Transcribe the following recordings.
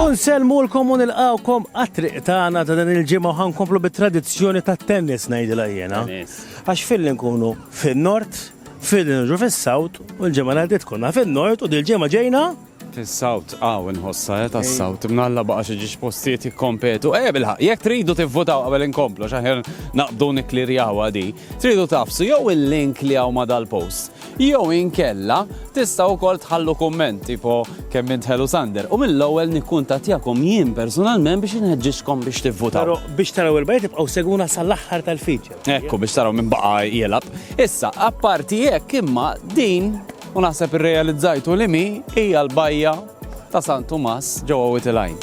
Unselmulkom u nilqawkom għat-triq tagħna ta' dan il-ġimgħa ħankomplu bit-tradizzjoni tat-tennis ngħidilha jiena. Għax fil nkunu fin-nord, fil-nġu fis-sawt u l-ġimgħa l-għadiet konna fin-nord u dil-ġimgħa ġejna Fis-sawt, nħossa tas-sawt, mnalla baqa xieġiġ postijiet jikkompetu. Bilħaq, jekk tridu tivvotaw qabel inkomplu, xaħer naqbdu niklirjaw għadi, tridu tafsu jew il-link li għaw ma dal-post, jew inkella tistaw kol tħallu komment, tipo kemm intħelu Sander, u mill-ewwel nikkuntattjakom jien personalment biex inħeġġixkom biex tivvotaw. Però biex taraw il-bajt tibqgħu seguna sal-aħħar tal-feature. Ekku biex taraw minn baqa jelab. Issa, apparti jekk imma din u naħseb irrealizzajtu li mi hija l-bajja ta' San Tumas ġewwa Witilajn.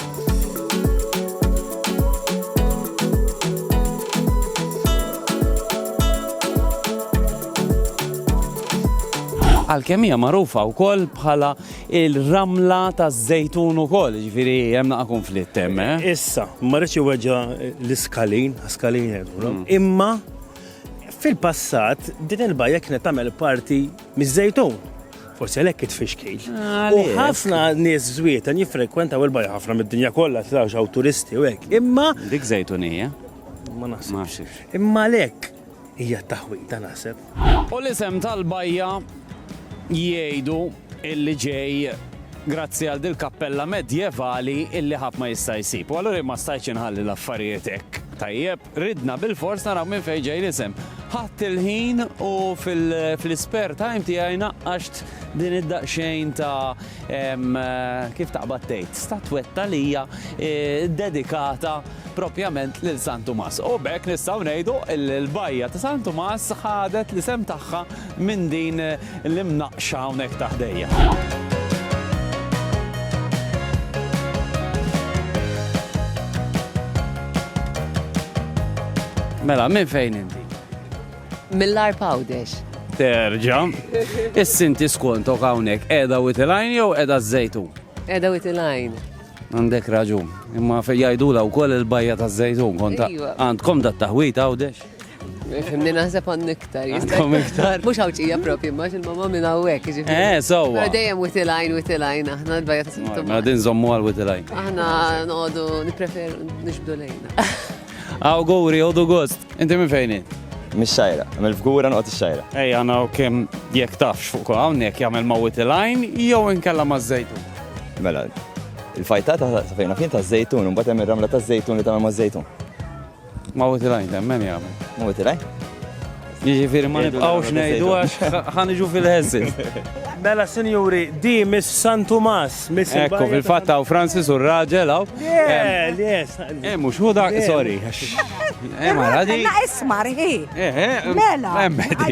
Għalkemm hija magħrufa wkoll bħala il-ramla taż-żejtun ukoll, ġifieri hemm naqa' konflitt hemm. Issa, ma rridx iweġġa l-iskalin, imma fil-passat din il-bajja kienet tagħmel parti miż-żejtun. Forsi għalhekk itfixkil. U ħafna nies żwieta jiffrekwentaw il-bajja ħafna mid-dinja kollha tlawx hawn turisti u hekk. Imma dik żejtunija. Ma naħsibx. Imma għalhekk hija taħwita naħseb. U l-isem tal-bajja jgħidu illi ġej grazzi għal dil-kappella medjevali illi ħadd ma jista' jsib. U allura ma stajtx inħalli l-affarijiet hekk. Tajjeb, ridna bil-fors naraw minn fejn ġej l-isem. Ħadd il-ħin u fil-spare time tiegħi naqqaxt din id-daqsxejn ta' kif taqbad tgħid, statwetta li hija dedikata propjament lil San Tumas. U bekk nistgħu ngħidu l-bajja ta' San Tumas ħadet l-isem tagħha minn din l-imnaqxa hawnhekk taħdejja. Mela, minn fejn inti? Mill-Arpawdex. Terġa. Is-sinti skontok hawnhekk qiegħda Witilajn jew qiegħda żejtun? Qiegħda Witilajn. Għandek raġun. Imma jgħidula wkoll il-bajja taż-żejtun konta. Għandkom dat-taħwit Għawdex? Fimni naħseb għand iktar. Għandkom iktar? Mhux ħawċija propju, ma il-mamma minn hawnhekk jiġifieri. Sewwa. Dejjem Witilajn, aħna l-bajja ta' San Ma din żommu għal Witilajn. Aħna noqogħdu nippreferu nixbdu lejna. Għawguri, għodu gost. Inti minn fejn? Mix-xajra, mill-fgura noqgħod ix-xajra. Għana u kemm jekk tafx fuq hawnhekk jagħmel ma' Witilajn jew inkella ma' żejtun. Mela, il-fajtata sa fejna fien taż-żejtun u mbagħad hemm ir-ramla taż-żejtun li tagħmel maż-żejtun. Ma' Witilajn temmen jagħmel. Ma' Witilajn? Jiġifieri ma nibqgħux ngħidu għax ħaniġu fil-ħeżżiż. Mela sinjuri, di Miss San Tumas, Miss Ekku fil-fatt hawn Francis u r-raġel hawn. Yes. Mhux hu dak, sorry. Mara di. Għanna ismar, hi. Mela.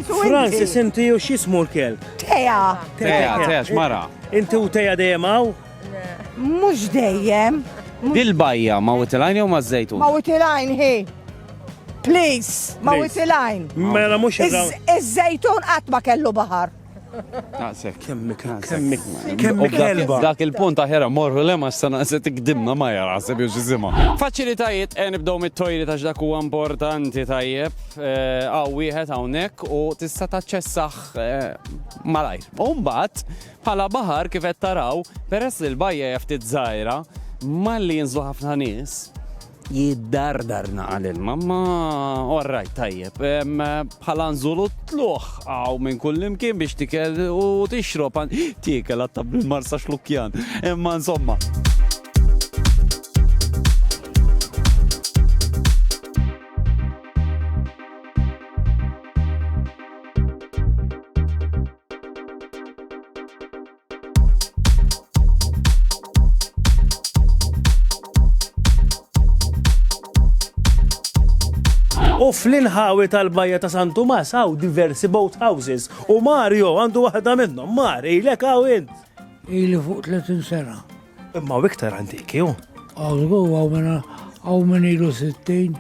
Francis, inti u x'ismu l-kelb? Teja. Teja, x'mara? Inti u Teja dejjem hawn? Mux dejjem. Dil-bajja ma' Witilajn jew ma' żejtun? Ma' Witilajn, hi. Please, ma' Witilajn. Mela mhux Iż-żejtun qatt ma kellu baħar. Kemm kelba. Dak il-punt aħera morru le ma s-sana se tikdimna ma jaraseb jew xizima. Faċilitajiet, nibdew mit-tojli ta' dak huwa importanti tajjeb. Wieħed hawnhekk u tista' taċċessaħ malajr. U mbagħad bħala baħar kif qed taraw, peress li l-bajja hija ftit żgħira, malli jinżlu ħafna nies jiddardar naqal il-mamma, orrajt tajjeb, bħala nżulu tluħ għaw minn kull imkien biex tikel u tixrob, tikel għattab bil-marsa xlukjan, imma insomma. U fl-inħawi tal-bajja ta' San Tumas hawn diversi boat houses u Mario għandu waħda minnhom. Mari, lek hawn int. Ili fuq 30 sena. Imma iktar antiki hu. Għawżgu għaw minn ilu 60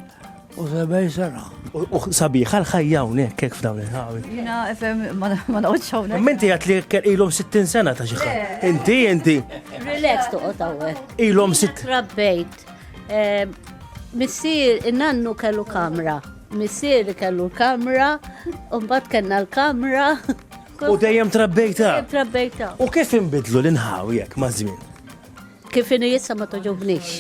u 70 sena. U sabiħa l-ħajja hawnhekk kif f'dawn il-ħawi. Jina FM ma noqgħodx hawnhekk. Imma inti għat li ilhom 60 sena ta' xi ħadd. Inti. Relax toqgħod hawnhekk. Ilhom 60. Trabbejt. Missier in-nannu kellu kamra. Missier kellu kamra, u mbagħad kellna l-kamra. U dejjem trabbejta. Trabbejta. U kif inbidlu l-inħawi hekk ma' żmien? kif inhi issa ma toġobniex.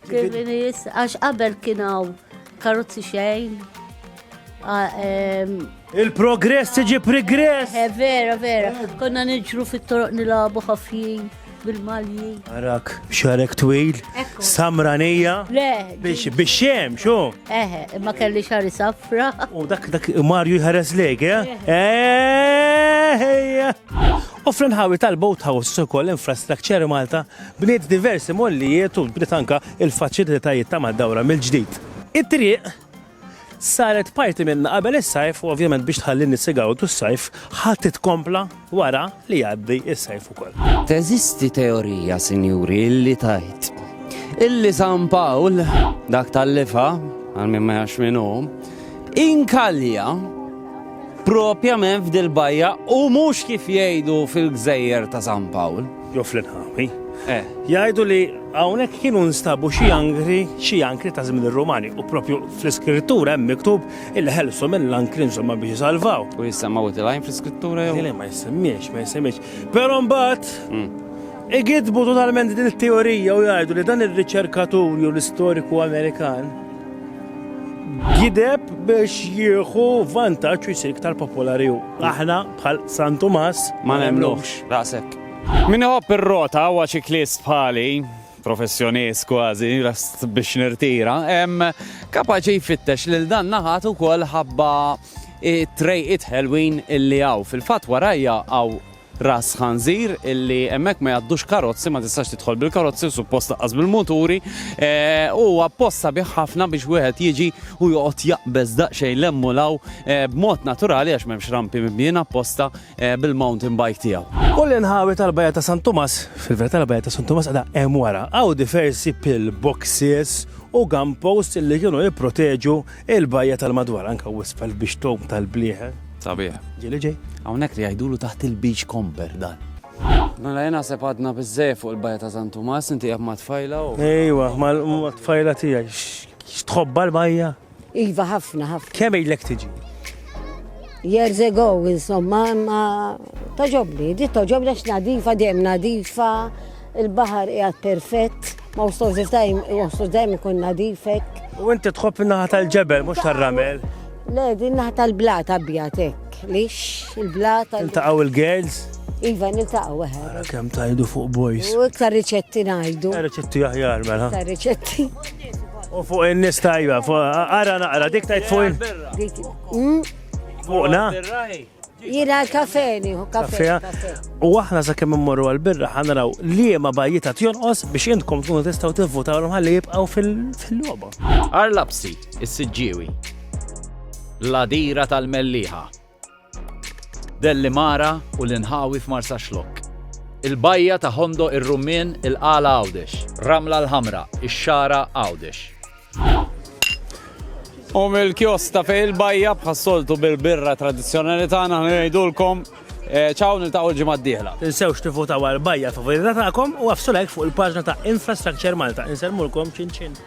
Kif inhi issa, għax qabel kienaw karozzi xejn. Il-progress tiġi pregress. Vera, vera. Konna niġru fit-toroq nilabu ħafjin bil-malji. Arak, xarek twil, samranija. Le, Biex xem, xo? imma kelli xari safra. U dak Marju jħares lejk, U fl-nħawi tal-Boat House ukoll infrastructure Malta bniet diversi mollijiet u bniet anka il-faċilitajiet ta' mad-dawra mill-ġdid. It-triq saret parti minna qabel is-sajf u ovvjament biex tħalli nisigaw s-sajf ħadd titkompla wara li jgħaddi is-sajf ukoll. Teżisti teorija, sinjuri, illi tajt. Illi San Pawl, dak tal-lifa, għal minn ma jax minnu, inkalja propjament f'dil-bajja u mhux kif jgħidu fil-gżejjer ta' San Pawl. Jo fl-nħawi. Jgħidu li hawnhekk kienu nstabu xi ankri ta' żmien ir-Rumani u propju fl-iskrittura hemm miktub illi ħelsu mill-ankri insomma biex jisalvaw. U jissemmaw it-lajn fl-iskrittura jew? Ma jisemmiex. Però mbagħad igidbu totalment din it-teorija u jgħidu li dan ir-riċerkatur jew l-istoriku Amerikan gideb biex jieħu vantaġġ u jsir iktar popolari u aħna bħal San Tomas Ma nemlux, raqsek. Min iħobb ir-rota huwa ċiklist bħali, professjonist kważi, rast biex nirtira, kapaċi jfittex lil dan naħat ukoll ħabba trejqit ħelwin illi hawn. Fil-fatt warajja hawn ras ħanżir illi hemmhekk ma jgħaddux karozzi, ma tistax tidħol bil-karozzi, suppost taqqas bil-muturi, u apposta bih ħafna biex wieħed jiġi u joqgħod jaqbeż daqsxejn l-emmulaw b'mod naturali għax m'hemmx rampi mibnien apposta bil-mountain bike tiegħu. U l-inħawi tal-Bajja ta' San Tomas, fil-verità l-Bajja ta' San Tomas għadha hemm wara, hawn diversi pillboxes u gun posts illi kienu jipproteġu il-bajja tal-madwar anke wisfel biex tom tal-blieħel. Sabiħ. Ġieli ġej. Hawnhekk li jgħidulu taħt il-beach comber dan. Mela jena sepadna biżżejjed fuq il-Bajja ta' San Tomas, inti jgħab ma tfajla u. Ejwa, ma tfajla tiegħi. X'tħobba l-bajja? Iva ħafna. Kemm ilek tiġi? Years ago, insomma, ma toġobni, di toġobni għax nadifa, dejjem nadifa, il-baħar qiegħed perfett, ma wstowx dejjem ikun nadifek. U inti tħobb in-naħa tal-ġebel mhux tar-ramel. Le, din naħa tal-blat abjad hekk. Lix, il-blat. Intaqgħu il-girls? Iva, niltaqgħu weħed. Kemm tajdu fuq boys. U iktar riċetti ngħidu. Riċetti aħjar mela. Iktar riċetti. U fuq in-nies tajba, ara naqra dik tajt fuq fuqna. Jiena l-kafeni, kafe. U aħna sakemm immorru għall-birra ħanaraw liema bajjita tionqos biex intkom tkunu tistgħu tivvutawhom ħalli jibqgħu fil-logħba. Arlabsi, is-Siġġiewi. Ladira tal-Melliħa. Dellimara u l-Inħawi f'Marsa Xlok. Il-Bajja ta' Hondo ir-Rumien il-Qala Għawdex. Ramla l-Ħamra, ix-Xara Għawdex. U mill-kjosta fej il-Bajja bħas-soltu bil-birra tradizzjonali tagħna ngħidulkom ċaw niltaqgħu l-ġimgħa d-dieħla. Tinsewx tivvutaw għall-Bajja favorita tagħkom u għafsu like fuq il-paġna ta' Infrastructure Malta. Insermulkom ċin.